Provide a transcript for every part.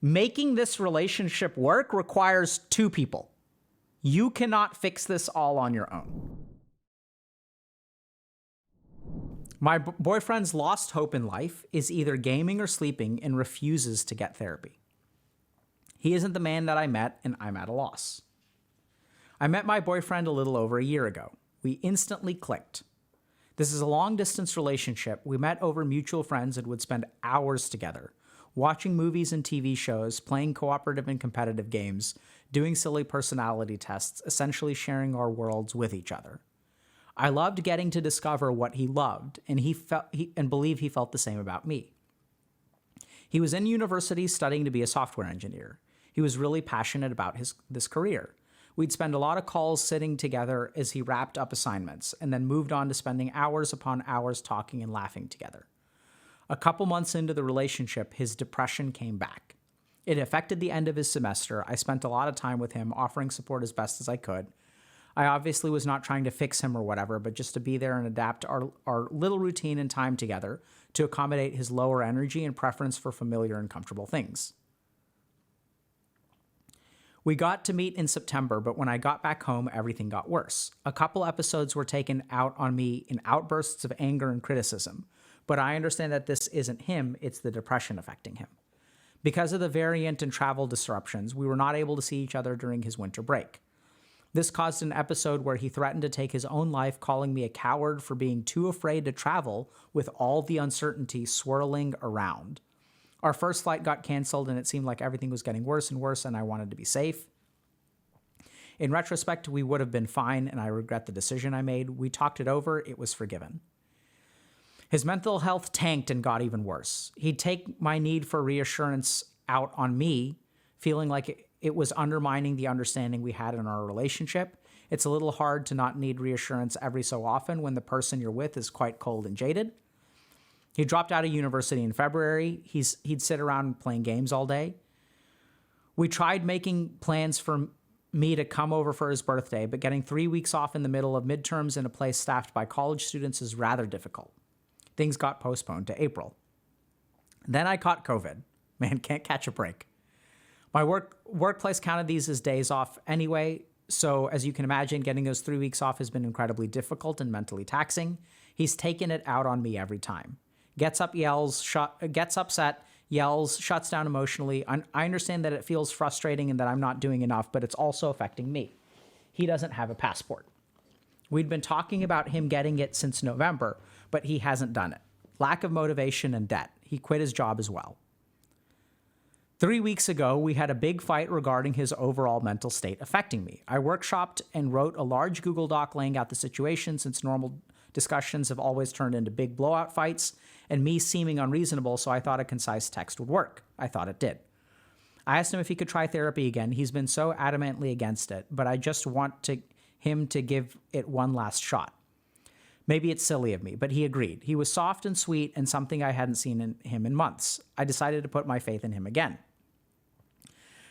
Making this relationship work requires two people. You cannot fix this all on your own. My boyfriend's lost hope in life is either gaming or sleeping and refuses to get therapy. He isn't the man that I met, and I'm at a loss. I met my boyfriend a little over a year ago. We instantly clicked. This is a long-distance relationship. We met over mutual friends and would spend hours together, watching movies and TV shows, playing cooperative and competitive games, doing silly personality tests, essentially sharing our worlds with each other. I loved getting to discover what he loved, and believe he felt the same about me. He was in university studying to be a software engineer. He was really passionate about this career. We'd spend a lot of calls sitting together as he wrapped up assignments, and then moved on to spending hours upon hours talking and laughing together. A couple months into the relationship, his depression came back. It affected the end of his semester. I spent a lot of time with him, offering support as best as I could. I obviously was not trying to fix him or whatever, but just to be there and adapt our little routine and time together to accommodate his lower energy and preference for familiar and comfortable things. We got to meet in September, but when I got back home, everything got worse. A couple episodes were taken out on me in outbursts of anger and criticism, but I understand that this isn't him, it's the depression affecting him. Because of the variant and travel disruptions, we were not able to see each other during his winter break. This caused an episode where he threatened to take his own life, calling me a coward for being too afraid to travel with all the uncertainty swirling around. Our first flight got canceled, and it seemed like everything was getting worse and worse, and I wanted to be safe. In retrospect, we would have been fine, and I regret the decision I made. We talked it over. It was forgiven. His mental health tanked and got even worse. He'd take my need for reassurance out on me, feeling like it was undermining the understanding we had in our relationship. It's a little hard to not need reassurance every so often when the person you're with is quite cold and jaded. He dropped out of university in February. He'd sit around playing games all day. We tried making plans for me to come over for his birthday, but getting 3 weeks off in the middle of midterms in a place staffed by college students is rather difficult. Things got postponed to April. Then I caught COVID. Man, can't catch a break. My workplace counted these as days off anyway, so as you can imagine, getting those 3 weeks off has been incredibly difficult and mentally taxing. He's taken it out on me every time. Gets upset, yells, shuts down emotionally. I understand that it feels frustrating and that I'm not doing enough, but it's also affecting me. He doesn't have a passport. We'd been talking about him getting it since November, but he hasn't done it. Lack of motivation and debt. He quit his job as well. 3 weeks ago, we had a big fight regarding his overall mental state affecting me. I workshopped and wrote a large Google Doc laying out the situation, since normal discussions have always turned into big blowout fights and me seeming unreasonable, so I thought a concise text would work. I thought it did. I asked him if he could try therapy again. He's been so adamantly against it, but I just want him to give it one last shot. Maybe it's silly of me, but he agreed. He was soft and sweet and something I hadn't seen in him in months. I decided to put my faith in him again.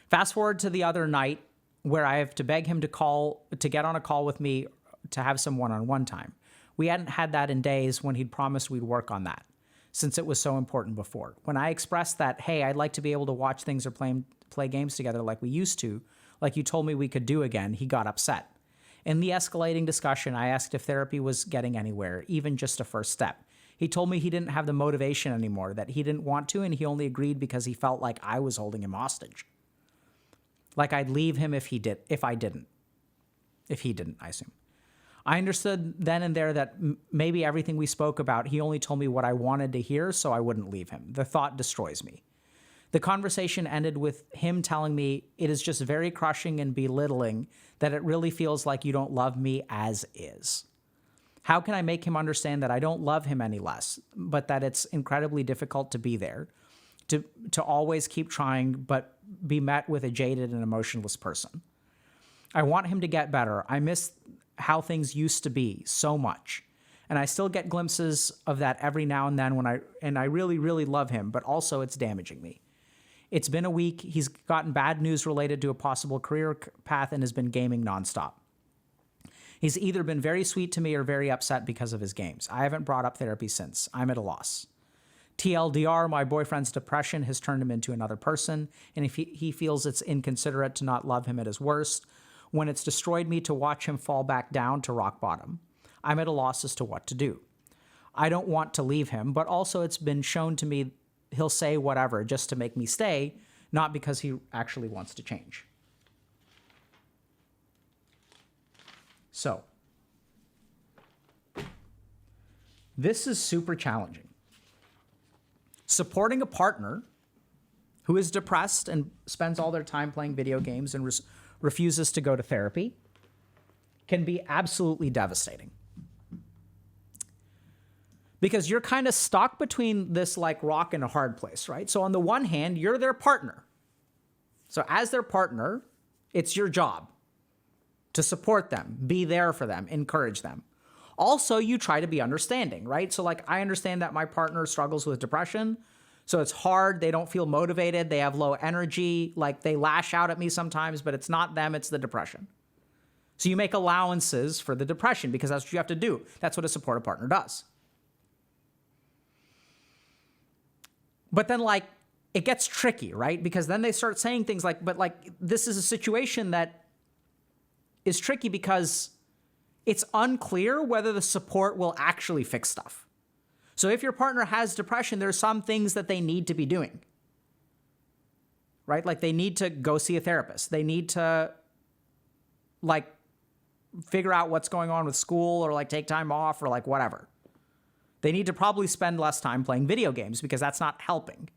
Fast forward to the other night where I have to beg him to get on a call with me to have some one-on-one time. We hadn't had that in days when he'd promised we'd work on that, since it was so important before. When I expressed that, hey, I'd like to be able to watch things or play games together like we used to, like you told me we could do again, he got upset. In the escalating discussion, I asked if therapy was getting anywhere, even just a first step. He told me he didn't have the motivation anymore, that he didn't want to, and he only agreed because he felt like I was holding him hostage. Like I'd leave him if he didn't, I assume. I understood then and there that maybe everything we spoke about, he only told me what I wanted to hear, so I wouldn't leave him. The thought destroys me. The conversation ended with him telling me it is just very crushing and belittling, that it really feels like you don't love me as is. How can I make him understand that I don't love him any less, but that it's incredibly difficult to be there, to always keep trying, but be met with a jaded and emotionless person? I want him to get better. I miss how things used to be so much. And I still get glimpses of that every now and then I really, really love him, but also it's damaging me. It's been a week. He's gotten bad news related to a possible career path and has been gaming nonstop. He's either been very sweet to me or very upset because of his games. I haven't brought up therapy since. I'm at a loss. TLDR, my boyfriend's depression has turned him into another person, and if he feels it's inconsiderate to not love him at his worst, when it's destroyed me to watch him fall back down to rock bottom. I'm at a loss as to what to do. I don't want to leave him, but also it's been shown to me he'll say whatever just to make me stay, not because he actually wants to change. So, this is super challenging. Supporting a partner who is depressed and spends all their time playing video games and refuses to go to therapy can be absolutely devastating. Because you're kind of stuck between this like rock and a hard place, right? So on the one hand, you're their partner. So as their partner, it's your job to support them, be there for them, encourage them. Also, you try to be understanding, right? So like, I understand that my partner struggles with depression. So it's hard. They don't feel motivated. They have low energy. Like they lash out at me sometimes, but it's not them, it's the depression. So you make allowances for the depression because that's what you have to do. That's what a supportive partner does. But then like, it gets tricky, right? Because then they start saying things like, but like, this is a situation that is tricky because it's unclear whether the support will actually fix stuff. So if your partner has depression, there's some things that they need to be doing, right? Like they need to go see a therapist. They need to like figure out what's going on with school or like take time off or like whatever. They need to probably spend less time playing video games because that's not helping.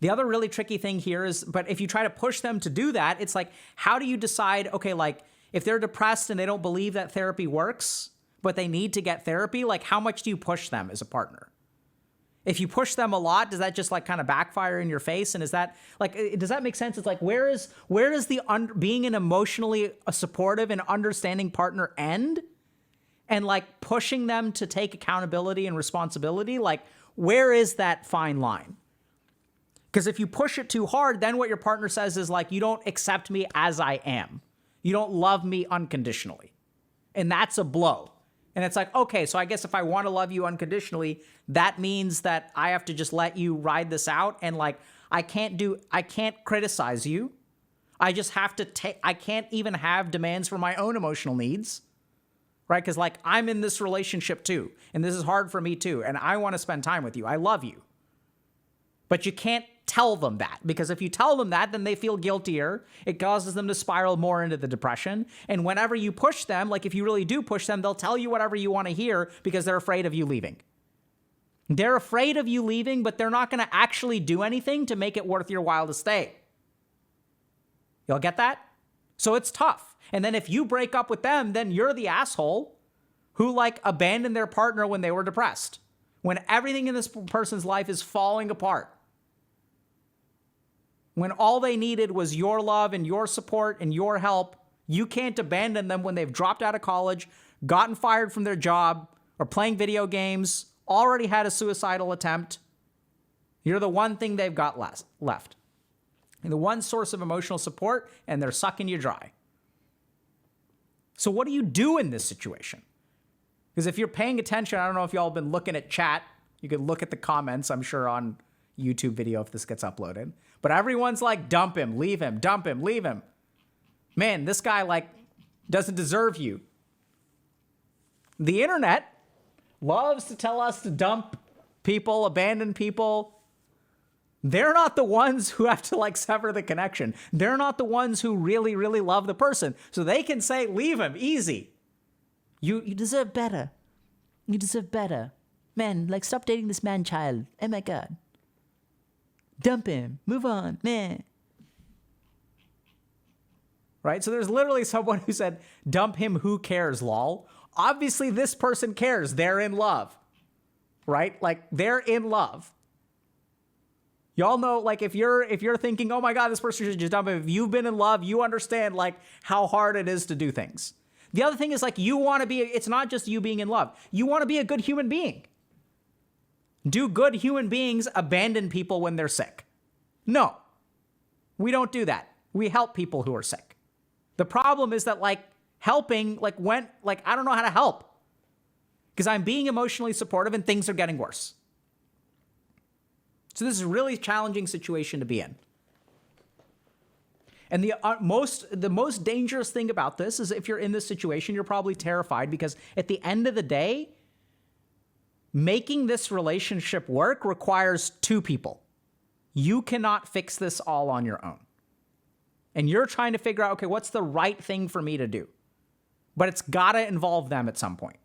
The other really tricky thing here is, but if you try to push them to do that, it's like, how do you decide, okay, like if they're depressed and they don't believe that therapy works, but they need to get therapy, like how much do you push them as a partner? If you push them a lot, does that just like kind of backfire in your face? And is that like, does that make sense? It's like, where does the being an emotionally supportive and understanding partner end? And like pushing them to take accountability and responsibility, like where is that fine line? Because if you push it too hard, then what your partner says is like, you don't accept me as I am. You don't love me unconditionally. And that's a blow. And it's like, okay, so I guess if I want to love you unconditionally, that means that I have to just let you ride this out. And like, I can't criticize you. I just have to I can't even have demands for my own emotional needs, right? Because like, I'm in this relationship too, and this is hard for me too. And I want to spend time with you. I love you. But you can't tell them that, because if you tell them that, then they feel guiltier. It causes them to spiral more into the depression. And whenever you push them, like if you really do push them, they'll tell you whatever you want to hear because they're afraid of you leaving. They're afraid of you leaving, but they're not going to actually do anything to make it worth your while to stay. Y'all get that? So it's tough. And then if you break up with them, then you're the asshole who like abandoned their partner when they were depressed, when everything in this person's life is falling apart. When all they needed was your love and your support and your help. You can't abandon them when they've dropped out of college, gotten fired from their job, or playing video games, already had a suicidal attempt. You're the one thing they've got left. And the one source of emotional support, and they're sucking you dry. So what do you do in this situation? Because if you're paying attention, I don't know if y'all have been looking at chat. You could look at the comments, I'm sure, on YouTube video if this gets uploaded. But everyone's like, dump him, leave him, dump him, leave him. Man, this guy like doesn't deserve you. The internet loves to tell us to dump people, abandon people. They're not the ones who have to like sever the connection. They're not the ones who really, really love the person. So they can say, leave him, easy. You deserve better. You deserve better. Man, like stop dating this man-child. Oh my God. Dump him. Move on, man. Right? So there's literally someone who said, dump him, who cares, lol. Obviously, this person cares. They're in love. Right? Like, they're in love. Y'all know, like, if you're thinking, oh my God, this person should just dump him. If you've been in love, you understand, like, how hard it is to do things. The other thing is, like, you want to be, it's not just you being in love. You want to be a good human being. Do good human beings abandon people when they're sick? No, we don't do that. We help people who are sick. The problem is that like helping, like when, like, I don't know how to help because I'm being emotionally supportive and things are getting worse. So this is a really challenging situation to be in. And the most dangerous thing about this is if you're in this situation, you're probably terrified because at the end of the day, making this relationship work requires two people. You cannot fix this all on your own. And you're trying to figure out, okay, what's the right thing for me to do? But it's got to involve them at some point.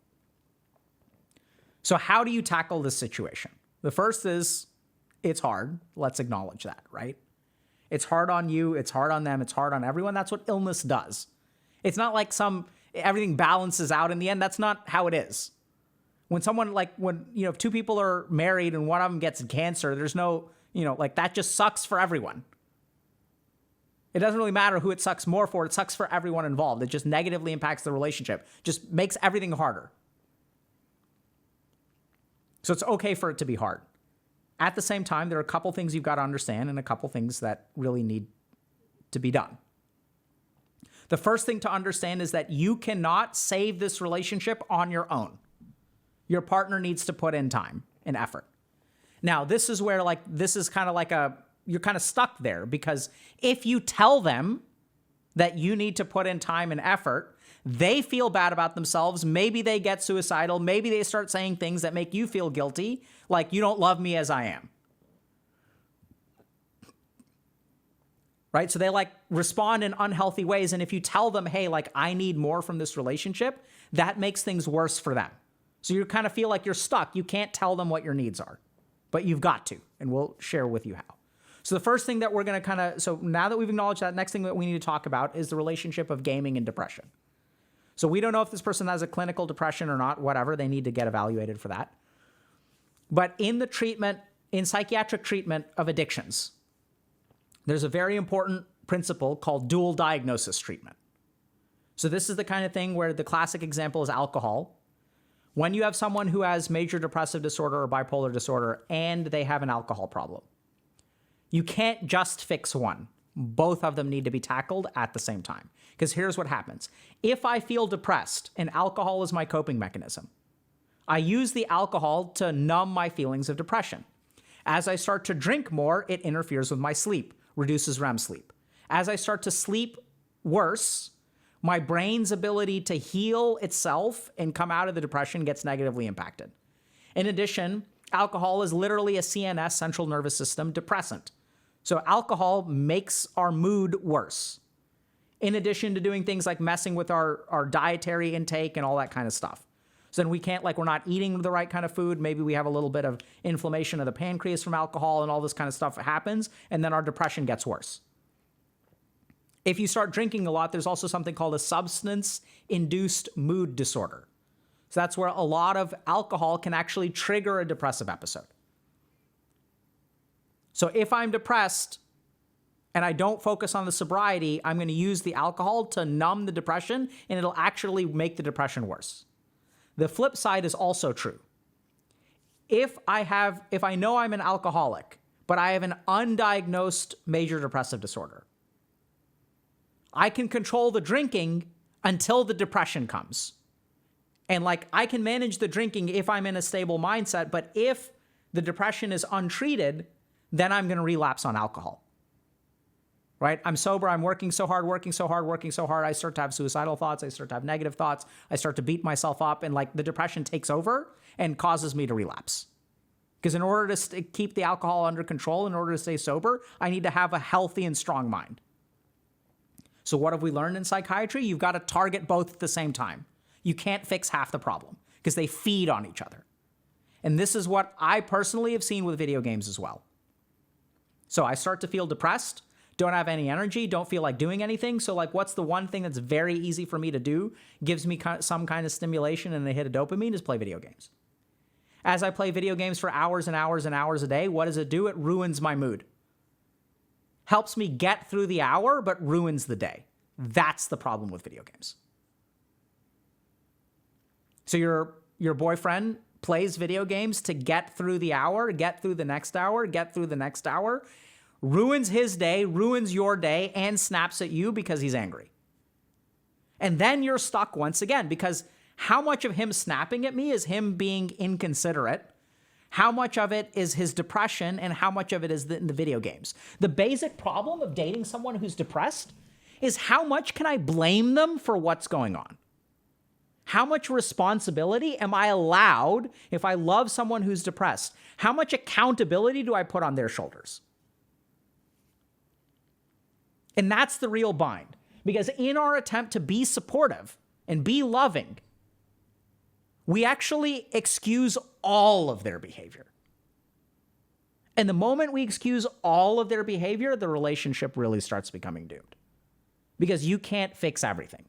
So how do you tackle this situation? The first is, it's hard. Let's acknowledge that, right? It's hard on you. It's hard on them. It's hard on everyone. That's what illness does. It's not like everything balances out in the end. That's not how it is. When if two people are married and one of them gets cancer, there's no, that just sucks for everyone. It doesn't really matter who it sucks more for. It sucks for everyone involved. It just negatively impacts the relationship. Just makes everything harder. So it's okay for it to be hard. At the same time, there are a couple things you've got to understand and a couple things that really need to be done. The first thing to understand is that you cannot save this relationship on your own. Your partner needs to put in time and effort. Now, this is where you're kind of stuck there, because if you tell them that you need to put in time and effort, they feel bad about themselves. Maybe they get suicidal. Maybe they start saying things that make you feel guilty, like you don't love me as I am. Right? So they respond in unhealthy ways. And if you tell them, hey, I need more from this relationship, that makes things worse for them. So you kind of feel like you're stuck. You can't tell them what your needs are, but you've got to, and we'll share with you how. So the first thing that we're going to so now that we've acknowledged that, next thing that we need to talk about is the relationship of gaming and depression. So we don't know if this person has a clinical depression or not, whatever. They need to get evaluated for that. But in psychiatric treatment of addictions, there's a very important principle called dual diagnosis treatment. So this is the kind of thing where the classic example is alcohol. When you have someone who has major depressive disorder or bipolar disorder and they have an alcohol problem, you can't just fix one. Both of them need to be tackled at the same time. Because here's what happens. If I feel depressed and alcohol is my coping mechanism, I use the alcohol to numb my feelings of depression. As I start to drink more, it interferes with my sleep, reduces REM sleep. As I start to sleep worse, my brain's ability to heal itself and come out of the depression gets negatively impacted. In addition, alcohol is literally a CNS, central nervous system, depressant. So alcohol makes our mood worse, in addition to doing things like messing with our dietary intake and all that kind of stuff. So then we're not eating the right kind of food. Maybe we have a little bit of inflammation of the pancreas from alcohol and all this kind of stuff happens, and then our depression gets worse. If you start drinking a lot, there's also something called a substance-induced mood disorder. So that's where a lot of alcohol can actually trigger a depressive episode. So if I'm depressed and I don't focus on the sobriety, I'm going to use the alcohol to numb the depression, and it'll actually make the depression worse. The flip side is also true. If I know I'm an alcoholic, but I have an undiagnosed major depressive disorder, I can control the drinking until the depression comes. And I can manage the drinking if I'm in a stable mindset, but if the depression is untreated, then I'm going to relapse on alcohol. Right? I'm sober. I'm working so hard. I start to have suicidal thoughts. I start to have negative thoughts. I start to beat myself up, and the depression takes over and causes me to relapse. Because in order to keep the alcohol under control, in order to stay sober, I need to have a healthy and strong mind. So what have we learned in psychiatry? You've got to target both at the same time. You can't fix half the problem because they feed on each other. And this is what I personally have seen with video games as well. So I start to feel depressed, don't have any energy, don't feel like doing anything. So what's the one thing that's very easy for me to do, gives me some kind of stimulation and a hit of dopamine, is play video games. As I play video games for hours and hours and hours a day, what does it do? It ruins my mood. Helps me get through the hour, but ruins the day. That's the problem with video games. So your boyfriend plays video games to get through the hour, get through the next hour, get through the next hour, ruins his day, ruins your day, and snaps at you because he's angry. And then you're stuck once again, because how much of him snapping at me is him being inconsiderate? How much of it is his depression and how much of it is in the video games? The basic problem of dating someone who's depressed is how much can I blame them for what's going on? How much responsibility am I allowed if I love someone who's depressed? How much accountability do I put on their shoulders? And that's the real bind. Because in our attempt to be supportive and be loving, we actually excuse all of their behavior. And the moment we excuse all of their behavior, the relationship really starts becoming doomed. Because you can't fix everything.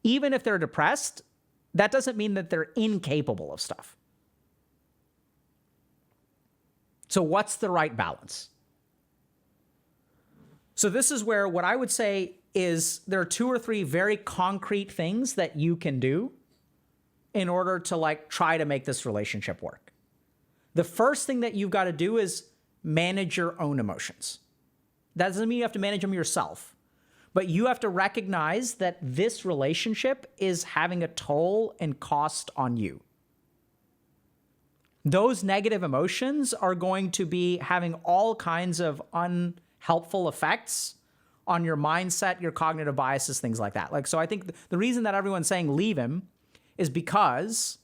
Even if they're depressed, that doesn't mean that they're incapable of stuff. So what's the right balance? So this is where what I would say is there are 2 or 3 very concrete things that you can do in order to like try to make this relationship work. The first thing that you've got to do is manage your own emotions. That doesn't mean you have to manage them yourself, but you have to recognize that this relationship is having a toll and cost on you. Those negative emotions are going to be having all kinds of unhelpful effects on your mindset, your cognitive biases, things like that. So I think the reason that everyone's saying leave him is because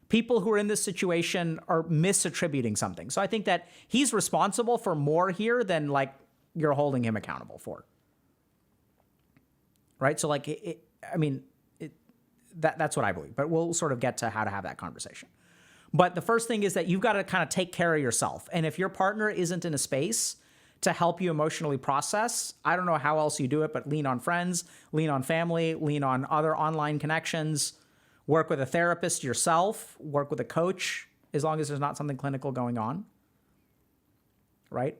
people who are in this situation are misattributing something. So I think that he's responsible for more here than like you're holding him accountable for. Right? So like, that's what I believe, but we'll sort of get to how to have that conversation. But the first thing is that you've got to kind of take care of yourself. And if your partner isn't in a space to help you emotionally process, I don't know how else you do it, but lean on friends, lean on family, lean on other online connections, work with a therapist yourself, work with a coach, as long as there's not something clinical going on, right?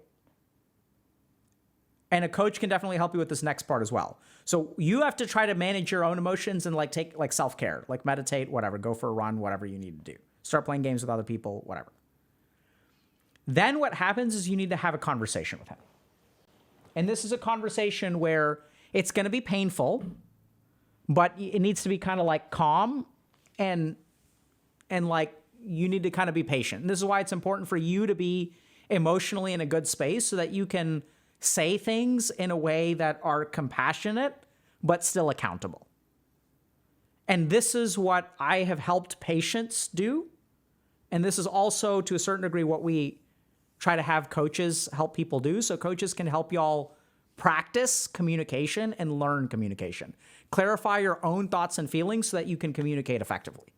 And a coach can definitely help you with this next part as well. So you have to try to manage your own emotions and like take like self-care, like meditate, whatever, go for a run, whatever you need to do. Start playing games with other people, whatever. Then what happens is you need to have a conversation with him. And this is a conversation where it's going to be painful, but it needs to be kind of like calm and like you need to kind of be patient. And this is why it's important for you to be emotionally in a good space so that you can say things in a way that are compassionate, but still accountable. And this is what I have helped patients do. And this is also, to a certain degree, what we try to have coaches help people do. So coaches can help y'all practice communication and learn communication. Clarify your own thoughts and feelings so that you can communicate effectively.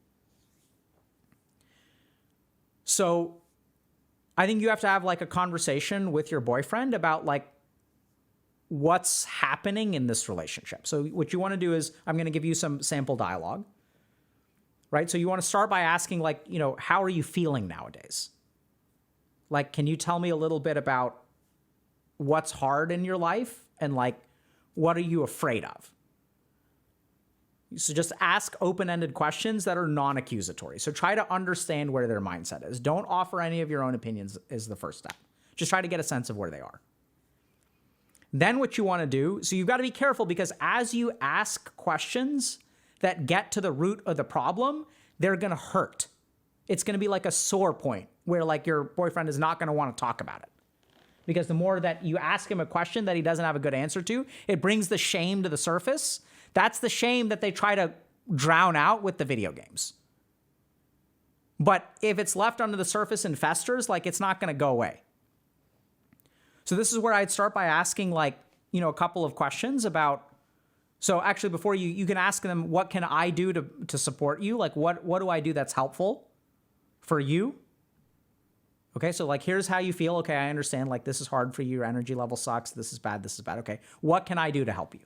So I think you have to have like a conversation with your boyfriend about like what's happening in this relationship. So what you want to do is I'm going to give you some sample dialogue, right? So you want to start by asking like, how are you feeling nowadays? Like, can you tell me a little bit about what's hard in your life and like, what are you afraid of? So just ask open-ended questions that are non-accusatory. So try to understand where their mindset is. Don't offer any of your own opinions is the first step. Just try to get a sense of where they are. Then what you want to do, so you've got to be careful because as you ask questions that get to the root of the problem, they're going to hurt. It's going to be like a sore point where like your boyfriend is not going to want to talk about it. Because the more that you ask him a question that he doesn't have a good answer to, it brings the shame to the surface. That's the shame that they try to drown out with the video games. But if it's left under the surface and festers, like it's not going to go away. So this is where I'd start by asking like, a couple of questions about, so actually before you can ask them, what can I do to support you? Like what do I do that's helpful for you? Okay, so like, here's how you feel. Okay, I understand. Like, this is hard for you. Your energy level sucks. This is bad. This is bad. Okay, what can I do to help you?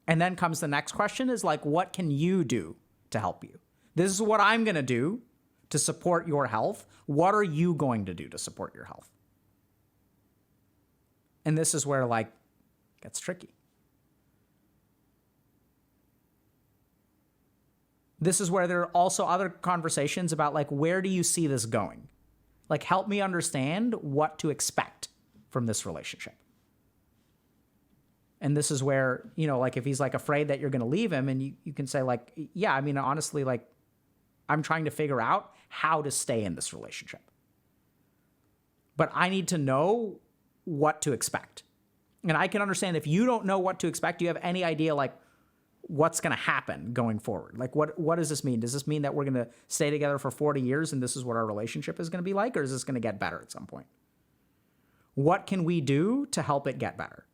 And then comes the next question is like, what can you do to help you? This is what I'm going to do to support your health. What are you going to do to support your health? And this is where like, it gets tricky. This is where there are also other conversations about like, where do you see this going? Like, help me understand what to expect from this relationship. And this is where, like if he's like afraid that you're going to leave him and you can say like, yeah, I mean, honestly, like I'm trying to figure out how to stay in this relationship. But I need to know what to expect. And I can understand if you don't know what to expect, do you have any idea like what's going to happen going forward? Like what does this mean? Does this mean that we're going to stay together for 40 years and this is what our relationship is going to be like? Or is this going to get better at some point? What can we do to help it get better?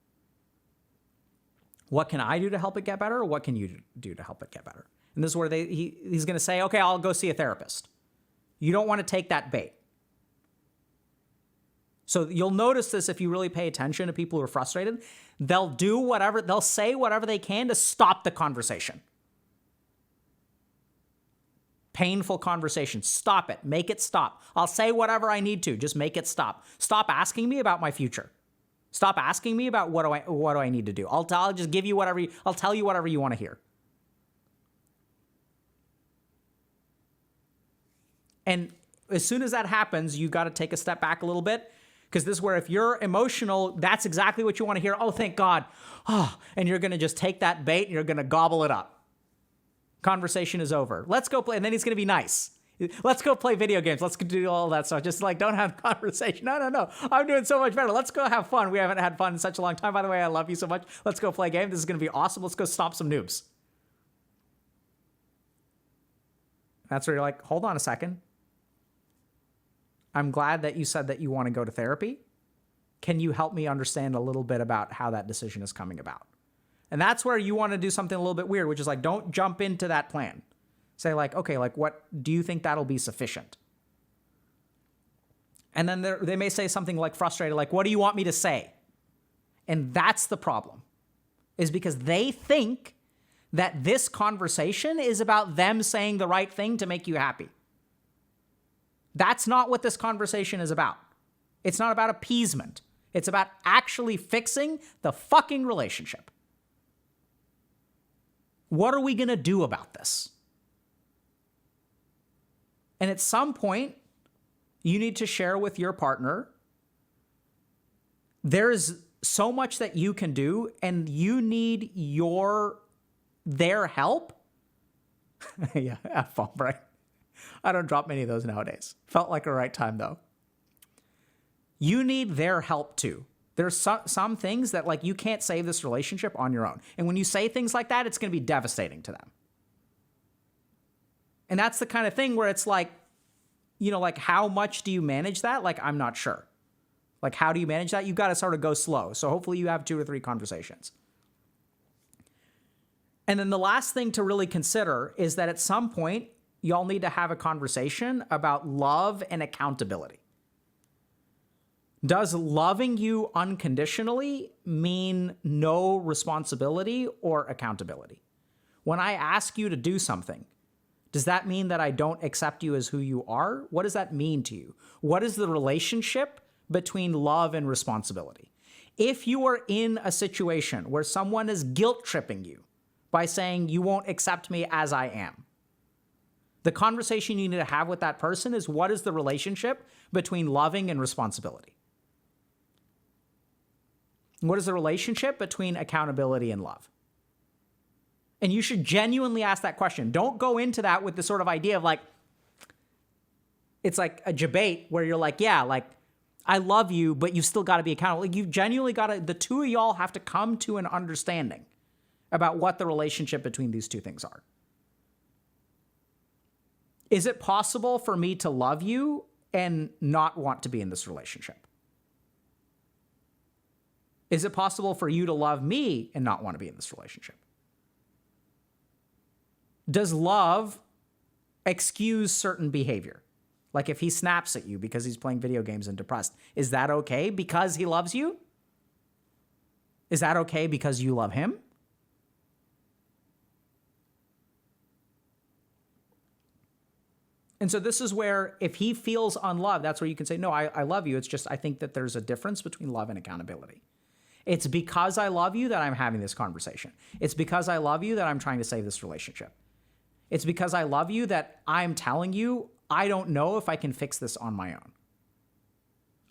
What can I do to help it get better? Or what can you do to help it get better? And this is where he's going to say, okay, I'll go see a therapist. You don't want to take that bait. So you'll notice this if you really pay attention to people who are frustrated. They'll say whatever they can to stop the conversation. Painful conversation. Stop it. Make it stop. I'll say whatever I need to. Just make it stop. Stop asking me about my future. Stop asking me about what do I need to do. I'll just give you I'll tell you whatever you want to hear. And as soon as that happens, you got to take a step back a little bit. Because this is where if you're emotional, that's exactly what you want to hear. Oh, thank God. Oh, and you're going to just take that bait and you're going to gobble it up. Conversation is over. Let's go play. And then he's going to be nice. Let's go play video games. Let's do all that stuff. Just like, don't have conversation. No. I'm doing so much better. Let's go have fun. We haven't had fun in such a long time. By the way, I love you so much. Let's go play a game. This is going to be awesome. Let's go stop some noobs. That's where you're like, hold on a second. I'm glad that you said that you want to go to therapy. Can you help me understand a little bit about how that decision is coming about? And that's where you want to do something a little bit weird, which is like, don't jump into that plan. Say like, okay, like what do you think that'll be sufficient? And then they may say something like frustrated, like, what do you want me to say? And that's the problem, is because they think that this conversation is about them saying the right thing to make you happy. That's not what this conversation is about. It's not about appeasement. It's about actually fixing the fucking relationship. What are we going to do about this? And at some point, you need to share with your partner, there's so much that you can do, and you need their help. Yeah, F-bomb, right? I don't drop many of those nowadays. Felt like a right time, though. You need their help, too. There's some things that, like, you can't save this relationship on your own. And when you say things like that, it's going to be devastating to them. And that's the kind of thing where it's like, you know, like, how much do you manage that? Like, I'm not sure. Like, how do you manage that? You've got to sort of go slow. So hopefully you have 2 or 3 conversations. And then the last thing to really consider is that at some point, y'all need to have a conversation about love and accountability. Does loving you unconditionally mean no responsibility or accountability? When I ask you to do something, does that mean that I don't accept you as who you are? What does that mean to you? What is the relationship between love and responsibility? If you are in a situation where someone is guilt tripping you by saying you won't accept me as I am, the conversation you need to have with that person is, what is the relationship between loving and responsibility? What is the relationship between accountability and love? And you should genuinely ask that question. Don't go into that with the sort of idea of like, it's like a debate where you're like, yeah, like, I love you, but you've still got to be accountable. Like, you've genuinely got to, the two of y'all have to come to an understanding about what the relationship between these two things are. Is it possible for me to love you and not want to be in this relationship? Is it possible for you to love me and not want to be in this relationship? Does love excuse certain behavior? Like if he snaps at you because he's playing video games and depressed, is that okay because he loves you? Is that okay because you love him? And so this is where if he feels unloved, that's where you can say, no, I love you. It's just I think that there's a difference between love and accountability. It's because I love you that I'm having this conversation. It's because I love you that I'm trying to save this relationship. It's because I love you that I'm telling you I don't know if I can fix this on my own.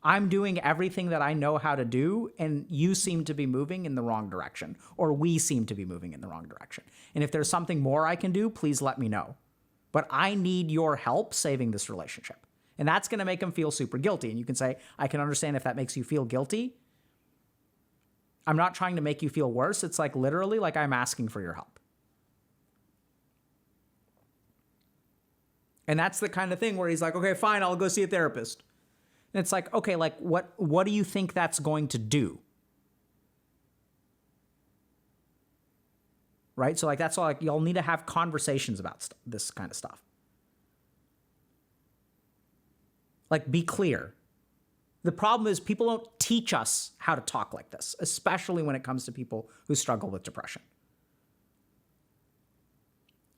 I'm doing everything that I know how to do, and you seem to be moving in the wrong direction, or we seem to be moving in the wrong direction. And if there's something more I can do, please let me know. but I need your help saving this relationship. And that's going to make him feel super guilty. And you can say, I can understand if that makes you feel guilty. I'm not trying to make you feel worse. It's like literally like I'm asking for your help. And that's the kind of thing where he's like, okay, fine, I'll go see a therapist. And it's like, okay, like what do you think that's going to do? Right? So like that's all, like y'all need to have conversations about this kind of stuff. Like be clear. The problem is people don't teach us how to talk like this, especially when it comes to people who struggle with depression.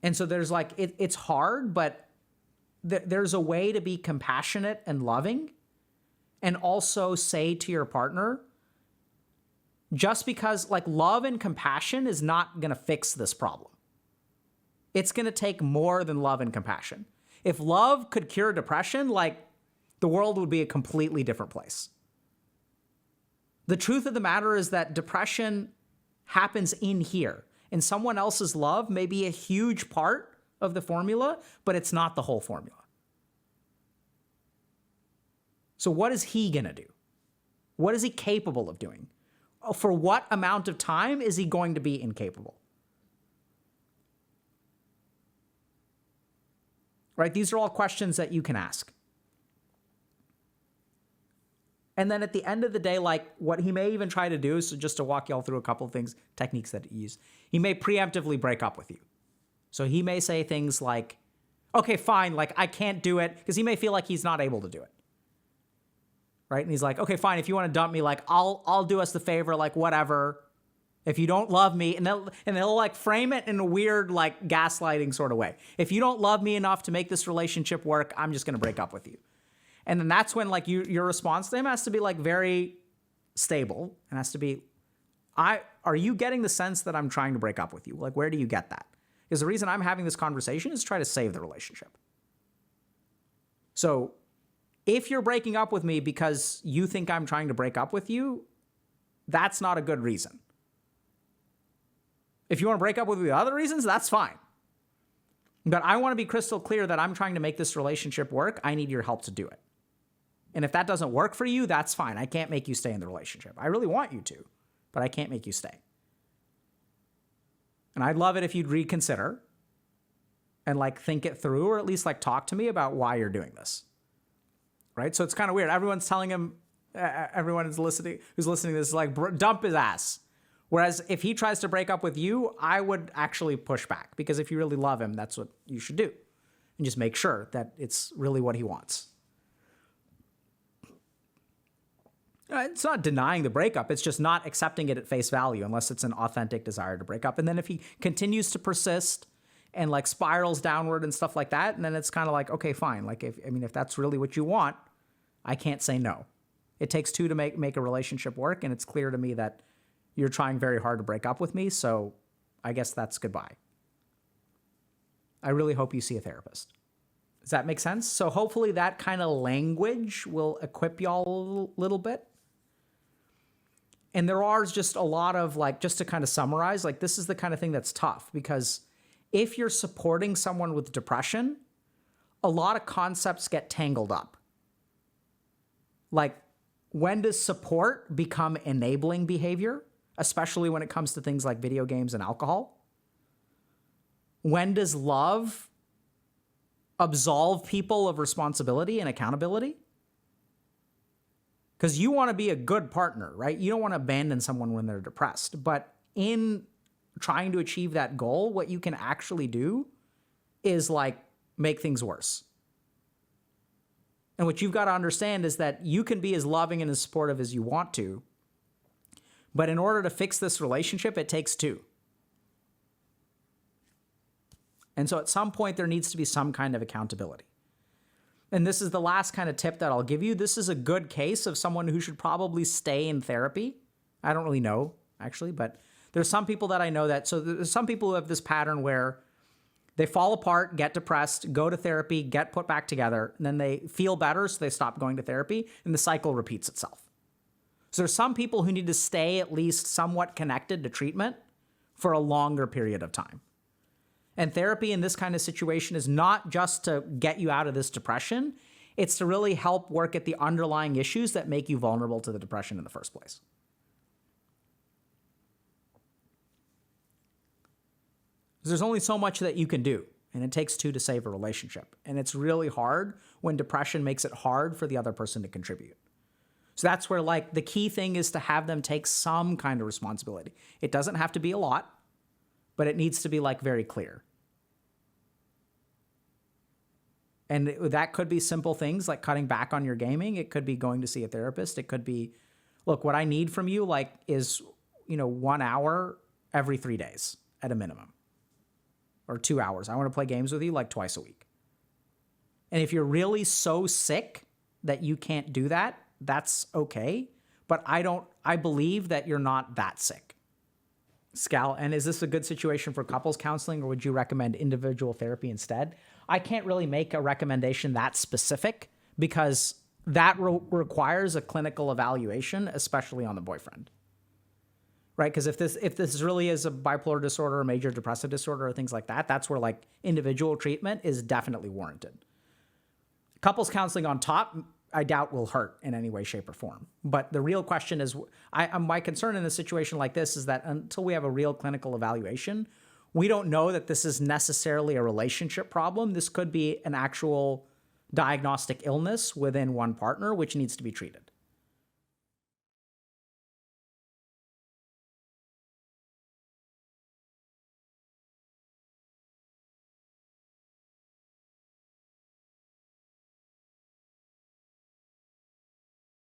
And so there's like, it's hard, but there's a way to be compassionate and loving and also say to your partner, just because like love and compassion is not going to fix this problem. It's going to take more than love and compassion. If love could cure depression, like the world would be a completely different place. The truth of the matter is that depression happens in here, and someone else's love may be a huge part of the formula, but it's not the whole formula. So what is he going to do? What is he capable of doing? For what amount of time is he going to be incapable? Right? These are all questions that you can ask. And then at the end of the day, like what he may even try to do is, so just to walk y'all through a couple of things, techniques that he used, he may preemptively break up with you. So he may say things like, okay, fine, like I can't do it, because he may feel like he's not able to do it. Right? And he's like, okay, fine, if you want to dump me, like I'll do us the favor, like whatever. If you don't love me, and they'll like frame it in a weird like gaslighting sort of way. If you don't love me enough to make this relationship work, I'm just going to break up with you. And then that's when like your response to him has to be like very stable and has to be, are you getting the sense that I'm trying to break up with you? Like, where do you get that? Because the reason I'm having this conversation is to try to save the relationship. So if you're breaking up with me because you think I'm trying to break up with you, that's not a good reason. If you want to break up with me for other reasons, that's fine. But I want to be crystal clear that I'm trying to make this relationship work. I need your help to do it. And if that doesn't work for you, that's fine. I can't make you stay in the relationship. I really want you to, but I can't make you stay. And I'd love it if you'd reconsider and like think it through, or at least like talk to me about why you're doing this. Right? So it's kind of weird. Everyone's telling him, everyone who's listening to this is like, dump his ass. Whereas if he tries to break up with you, I would actually push back, because if you really love him, that's what you should do. And just make sure that it's really what he wants. It's not denying the breakup. It's just not accepting it at face value unless it's an authentic desire to break up. And then if he continues to persist and like spirals downward and stuff like that, and then it's kind of like, okay, fine. Like, if that's really what you want, I can't say no. It takes two to make a relationship work. And it's clear to me that you're trying very hard to break up with me. So I guess that's goodbye. I really hope you see a therapist. Does that make sense? So hopefully that kind of language will equip y'all a little bit. And there are just a lot of like, just to kind of summarize, like this is the kind of thing that's tough, because if you're supporting someone with depression, a lot of concepts get tangled up. Like, when does support become enabling behavior, especially when it comes to things like video games and alcohol? When does love absolve people of responsibility and accountability? Because you want to be a good partner, right? You don't want to abandon someone when they're depressed. But in trying to achieve that goal, what you can actually do is like make things worse. And what you've got to understand is that you can be as loving and as supportive as you want to, but in order to fix this relationship, it takes two. And so at some point, there needs to be some kind of accountability. And this is the last kind of tip that I'll give you. This is a good case of someone who should probably stay in therapy. I don't really know, actually, but there's some people that I know that, so there's some people who have this pattern where they fall apart, get depressed, go to therapy, get put back together, and then they feel better, so they stop going to therapy, and the cycle repeats itself. So there's some people who need to stay at least somewhat connected to treatment for a longer period of time. And therapy in this kind of situation is not just to get you out of this depression. It's to really help work at the underlying issues that make you vulnerable to the depression in the first place. There's only so much that you can do, and it takes two to save a relationship. And it's really hard when depression makes it hard for the other person to contribute. So that's where, like, the key thing is to have them take some kind of responsibility. It doesn't have to be a lot, but it needs to be, like, very clear. And that could be simple things like cutting back on your gaming. It could be going to see a therapist. It could be, look, what I need from you, like, is, 1 hour every 3 days at a minimum. Or 2 hours. I want to play games with you like twice a week. And if you're really so sick that you can't do that, that's okay. But I believe that you're not that sick. Scal, and is this a good situation for couples counseling, or would you recommend individual therapy instead? I can't really make a recommendation that specific because that requires a clinical evaluation, especially on the boyfriend. Right? Because if this really is a bipolar disorder or major depressive disorder or things like that, that's where, like, individual treatment is definitely warranted. Couples counseling on top, I doubt will hurt in any way, shape, or form. But the real question is, my concern in a situation like this is that until we have a real clinical evaluation, we don't know that this is necessarily a relationship problem. This could be an actual diagnostic illness within one partner, which needs to be treated.